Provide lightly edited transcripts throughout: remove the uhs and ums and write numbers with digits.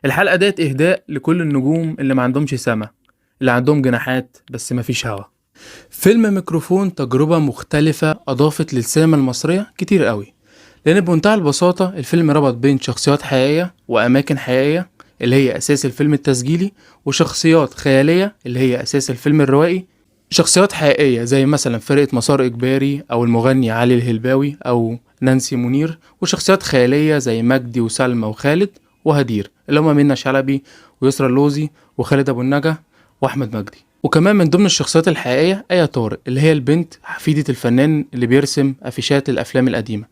الحلقة ديت إهداء لكل النجوم اللي ما عندهمش سما، اللي عندهم جناحات بس مفيش هوا. فيلم ميكروفون تجربة مختلفة أضافت للسينما المصرية كتير قوي، لأن بمنتهى البساطة الفيلم ربط بين شخصيات حقيقية وأماكن حقيقية اللي هي أساس الفيلم التسجيلي، وشخصيات خيالية اللي هي أساس الفيلم الروائي. شخصيات حقيقية زي مثلا فرقة مسار إجباري أو المغني علي الهلباوي أو نانسي منير، وشخصيات خيالية زي مجدي وسلمى وخالد وهدير اللي هما منة شلبي ويسرا اللوزي وخالد أبو النجا وأحمد مجدي. وكمان من ضمن الشخصيات الحقيقية آية طارق اللي هي البنت حفيدة الفنان اللي بيرسم أفيشات للأفلام القديمة،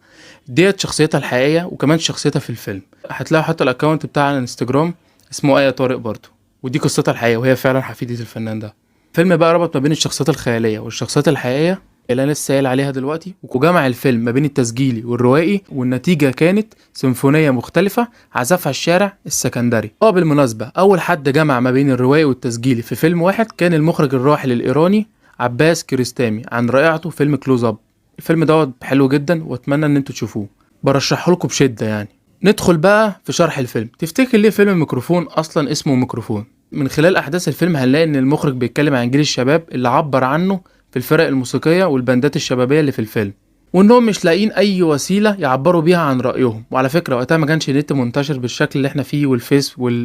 ديت شخصيتها الحقيقية وكمان شخصيتها في الفيلم. هتلاقوا حتى الأكاونت بتاعها على الانستجرام اسمه آية طارق برضه، ودي قصتها الحقيقية وهي فعلا حفيدة الفنان ده. الفيلم بقى ربط ما بين الشخصيات الخيالية والشخصيات الحقيقية اللي انا لسه قايل عليها دلوقتي، وجمع الفيلم ما بين التسجيلي والروائي، والنتيجة كانت سيمفونية مختلفة عزفها الشارع السكندري. بالمناسبة اول حد جمع ما بين الروائي والتسجيلي في فيلم واحد كان المخرج الراحل الايراني عباس كيارستامي عن رائعته فيلم كلوز اب. الفيلم دوت حلو جدا واتمنى ان انتوا تشوفوه، برشحه لكم بشدة يعني. ندخل بقى في شرح الفيلم. تفتكر ليه فيلم ميكروفون اصلا اسمه ميكروفون؟ من خلال احداث الفيلم هنلاقي ان المخرج بيتكلم عن جيل الشباب اللي عبر عنه في الفرق الموسيقية والبندات الشبابية اللي في الفيلم، وانهم مش لاقيين اي وسيلة يعبروا بيها عن رأيهم. وعلى فكرة وقتها ما كانش النت منتشر بالشكل اللي احنا فيه،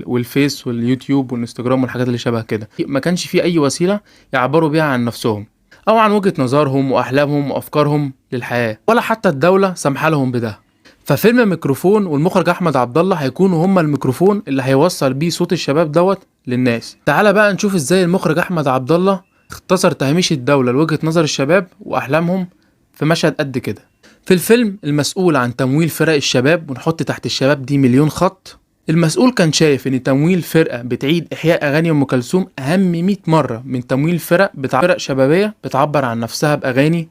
والفيس واليوتيوب والانستجرام والحاجات اللي شبه كده، ما كانش فيه اي وسيلة يعبروا بيها عن نفسهم او عن وجهة نظرهم واحلامهم وافكارهم للحياة، ولا حتى الدولة سمح لهم بده. ففيلم ميكروفون والمخرج احمد عبد الله هيكونوا هما الميكروفون اللي هيوصل بيه صوت الشباب دوت للناس. تعالى بقى نشوف ازاي المخرج احمد عبد الله اختصر تهميش الدولة لوجهة نظر الشباب واحلامهم في مشهد قد كده. في الفيلم المسؤول عن تمويل فرق الشباب، ونحط تحت الشباب دي مليون خط، المسؤول كان شايف ان تمويل فرقة بتعيد احياء اغاني ام كلثوم اهم 100 مرة من تمويل فرق شبابية بتعبر عن نفسها باغاني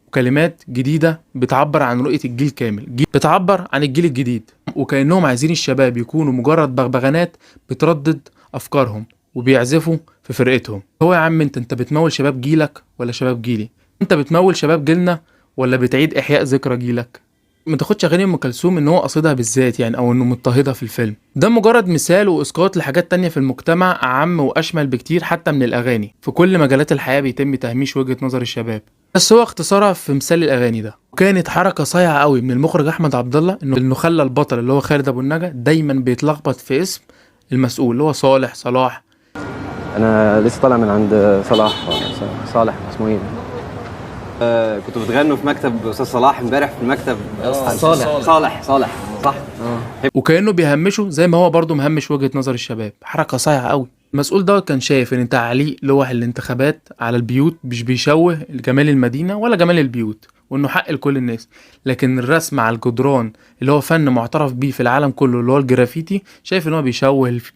وكلمات جديدة بتعبر عن رؤية الجيل كامل، بتعبر عن الجيل الجديد، وكأنهم عايزين الشباب يكونوا مجرد بغبغانات بتردد أفكارهم وبيعزفوا في فرقتهم. هو يا عم انت بتمول شباب جيلك ولا شباب جيلي؟ انت بتمول شباب جيلنا ولا بتعيد إحياء ذكرى جيلك؟ ما تاخدش اغاني ام كلثوم ان هو قصدها بالذات يعني، او انه مضطهدها في الفيلم ده، مجرد مثال واسقاط لحاجات تانية في المجتمع اعم واشمل بكتير حتى من الاغاني. في كل مجالات الحياة بيتم تهميش وجهة نظر الشباب، بس هو اختصارها في مثال الاغاني ده. وكانت حركة صايعة قوي من المخرج احمد عبد الله انه خلى البطل اللي هو خالد ابو النجا دايما بيتلخبط في اسم المسؤول اللي هو صلاح. انا لسه طالع من عند صالح اسمه ايه؟ كنتوا بتغنوا في مكتب استاذ صلاح امبارح في المكتب. صالح صح. وكانه بيهمشه زي ما هو برضه مهمش وجهة نظر الشباب. حركة صايعة قوي. المسؤول ده كان شايف ان تعليق لوح الانتخابات على البيوت مش بيشوه جمال المدينة ولا جمال البيوت، وانه حق لكل الناس، لكن الرسم على الجدران اللي هو فن معترف بيه في العالم كله اللي هو الجرافيتي، شايف ان هو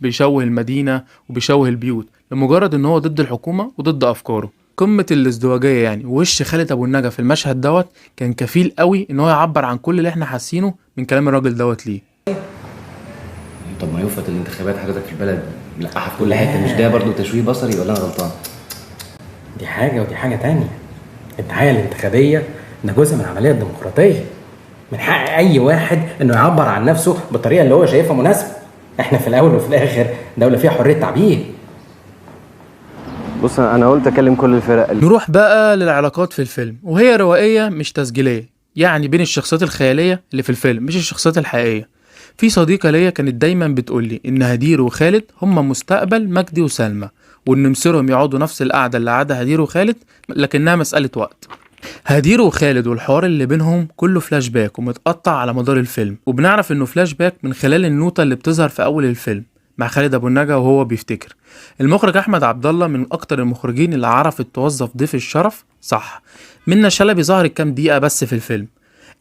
بيشوه المدينة وبيشوه البيوت لمجرد ان هو ضد الحكومة وضد افكاره. قمة الازدواجية يعني. وش خالد ابو النجا في المشهد دوت كان كفيل قوي ان هو يعبر عن كل اللي احنا حاسينه من كلام الراجل دوت ليه. طب ما يوفت الانتخابات حضرتك في البلد ملقحة في كل حتة، مش ده برضو تشويه بصري ولا انا غلطان؟ دي حاجة ودي حاجة تانية. الدعاية الانتخابية ده جزء من العملية الديمقراطية، من حق اي واحد انه يعبر عن نفسه بالطريقة اللي هو شايفها مناسبة. احنا في الاول وفي الاخر دولة فيها حرية تعبير. بص انا قلت اكلم كل الفرق. نروح بقى للعلاقات في الفيلم، وهي روائية مش تسجيلية، يعني بين الشخصيات الخيالية اللي في الفيلم مش الشخصيات الحقيقية. في صديقة ليا كانت دايما بتقولي ان هدير وخالد هما مستقبل مجدي وسلمى، وان مصيرهم يقعدوا نفس القعدة اللي قعدها هدير وخالد، لكنها مسألة وقت. هدير وخالد والحوار اللي بينهم كله فلاش باك ومتقطع على مدار الفيلم، وبنعرف انه فلاش باك من خلال النوتة اللي بتظهر في اول الفيلم مع خالد ابو النجا وهو بيفتكر. المخرج احمد عبد الله من اكتر المخرجين اللي عرفت توظف ضيف الشرف صح. منة شلبي ظهرت كام دقيقة بس في الفيلم،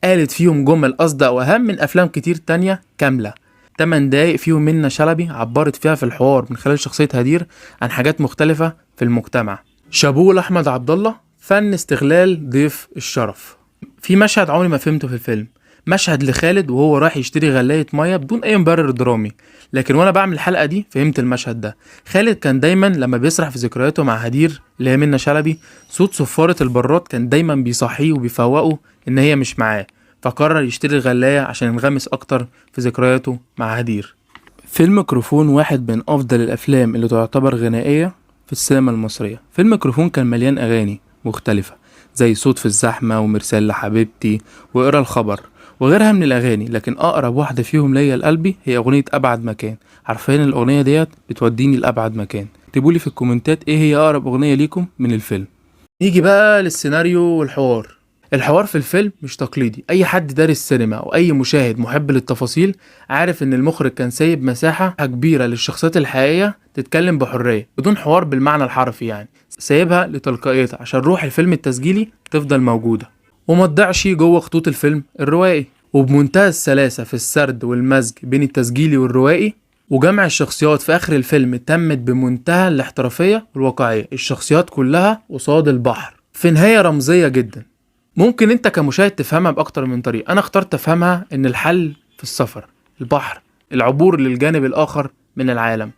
قالت فيهم جمل أصدق وأهم من أفلام كتير تانية كاملة. 8 دقايق فيهم منة شلبي عبرت فيها في الحوار من خلال شخصية هدير عن حاجات مختلفة في المجتمع. شابوه لأحمد عبد الله، فن استغلال ضيف الشرف. في مشهد عمري ما فهمته في الفيلم، مشهد لخالد وهو رايح يشتري غلاية مية بدون أي مبرر درامي، لكن وأنا بعمل الحلقة دي فهمت المشهد ده. خالد كان دايما لما بيسرح في ذكرياته مع هدير اللي هي منة شلبي، صوت صفارة البراد كان دايما بيصحيه وبيفوقه إن هي مش معاه، فقرر يشتري الغلاية عشان ينغمس أكتر في ذكرياته مع هدير. فيلم ميكروفون واحد من أفضل الأفلام اللي تعتبر غنائية في السينما المصرية. فيلم ميكروفون كان مليان أغاني مختلفة زي صوت في الزحمة ومرسال لحبيبتي وقرا الخبر وغيرها من الأغاني، لكن أقرب واحدة فيهم ليا لقلبي هي أغنية أبعد مكان. عارفين الأغنية ديت بتوديني لأبعد مكان. اكتبولي في الكومنتات إيه هي أقرب أغنية ليكم من الفيلم. نيجي بقى للسيناريو والحوار. الحوار في الفيلم مش تقليدي. اي حد دارس سينما او اي مشاهد محب للتفاصيل عارف ان المخرج كان سايب مساحة كبيرة للشخصيات الحقيقية تتكلم بحرية بدون حوار بالمعنى الحرفي، يعني سايبها لتلقائيتها عشان روح الفيلم التسجيلي تفضل موجودة وما تضيعش جوه خطوط الفيلم الروائي. وبمنتهى السلاسة في السرد والمزج بين التسجيلي والروائي، وجمع الشخصيات في اخر الفيلم تمت بمنتهى الاحترافية والواقعية. الشخصيات كلها قصاد البحر في نهاية رمزية جدا. ممكن انت كمشاهد تفهمها باكتر من طريقة. انا اخترت افهمها ان الحل في السفر، البحر، العبور للجانب الاخر من العالم،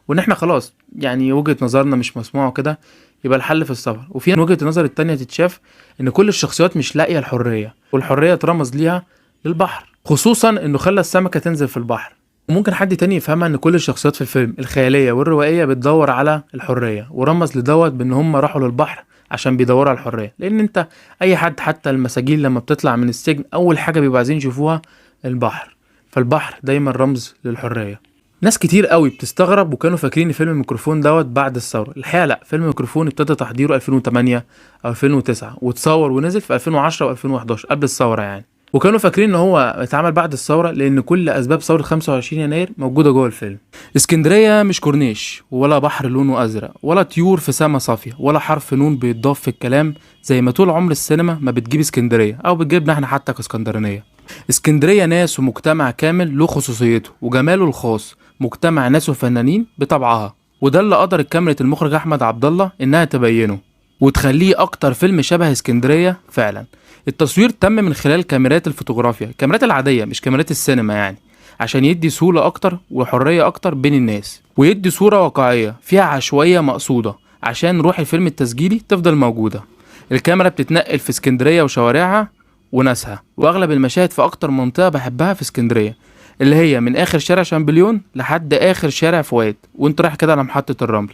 وان احنا خلاص يعني وجهة نظرنا مش مسموعة كده، يبقى الحل في السفر. وفي وجهة النظر التانية تتشاف ان كل الشخصيات مش لاقية الحرية، والحرية اترمز ليها للبحر، خصوصا انه خلى السمكة تنزل في البحر. وممكن حد تاني يفهمها ان كل الشخصيات في الفيلم الخيالية والروائية بتدور على الحرية، ورمز لدوت بان هم راحوا للبحر عشان بيدوروا على الحرية. لان انت اي حد حتى المساجين لما بتطلع من السجن اول حاجة بيبقوا عايزين يشوفوها البحر، فالبحر دايما رمز للحرية. ناس كتير قوي بتستغرب وكانوا فاكرين فيلم الميكروفون دوت بعد الثورة. الحقيقة لا، فيلم الميكروفون ابتدى تحضيره 2008 او 2009 وتصور ونزل في 2010 و2011 قبل الثورة يعني. وكانوا فاكرين ان هو اتعمل بعد الثوره لان كل اسباب ثوره 25 يناير موجوده جوه الفيلم. اسكندريه مش كورنيش ولا بحر لونه ازرق ولا طيور في سما صافيه ولا حرف نون بيتضاف في الكلام زي ما طول عمر السينما ما بتجيب اسكندريه او بتجيبنا احنا حتى كاسكندرانيه. اسكندريه ناس ومجتمع كامل له خصوصيته وجماله الخاص، مجتمع ناس وفنانين بطبعها، وده اللي قدرت كاميرا المخرج احمد عبد الله انها تبينه وتخليه اكتر فيلم شبه اسكندريه فعلا. التصوير تم من خلال كاميرات الفوتوغرافيا، الكاميرات العادية مش كاميرات السينما يعني، عشان يدي سهولة أكتر وحرية أكتر بين الناس، ويدي صورة واقعية فيها عشوائية مقصودة عشان روح الفيلم التسجيلي تفضل موجودة. الكاميرا بتتنقل في اسكندرية وشوارعها وناسها، وأغلب المشاهد في أكتر منطقة بحبها في اسكندرية اللي هي من آخر شارع شامبليون لحد آخر شارع فؤاد وانت رايح كده على محطة الرمل.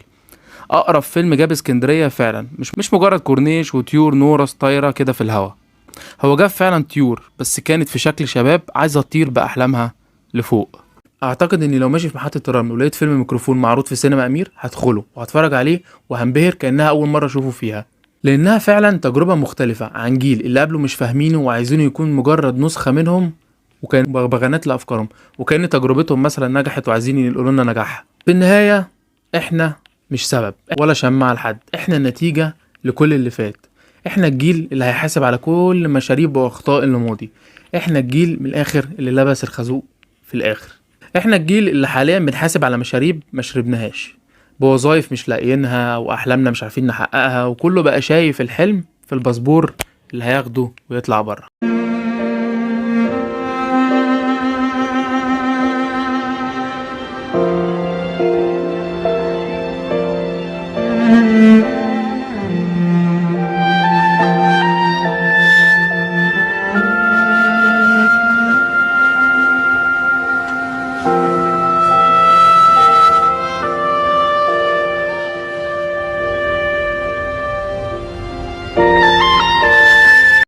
أقرب فيلم جاب اسكندرية فعلا، مش مجرد كورنيش وطيور نورس طايرة كده في الهوا. هو جاب فعلا طيور بس كانت في شكل شباب عايزة تطير بأحلامها لفوق. اعتقد اني لو ماشي في محطة الرمل ولقيت فيلم ميكروفون معروض في سينما امير هدخله وهتفرج عليه وهنبهر كأنها اول مرة اشوفه فيها، لانها فعلا تجربة مختلفة عن جيل اللي قبله مش فاهمينه وعايزينه يكون مجرد نسخة منهم، وكان بغبغانات لأفكارهم، وكأن تجربتهم مثلا نجحت وعايزين ينقلوا لنا نجاحها. في النهاية احنا مش سبب ولا شماعة لحد، احنا النتيجة لكل اللي فات. احنا الجيل اللي هيحاسب على كل مشاريب واخطاء اللي ماضي. احنا الجيل من الاخر اللي لبس الخازوق في الاخر. احنا الجيل اللي حاليا بنحاسب على مشاريب ما شربناهاش، بوظايف مش لاقيينها واحلامنا مش عارفين نحققها، وكله بقى شايف الحلم في الباسبور اللي هياخده ويطلع بره.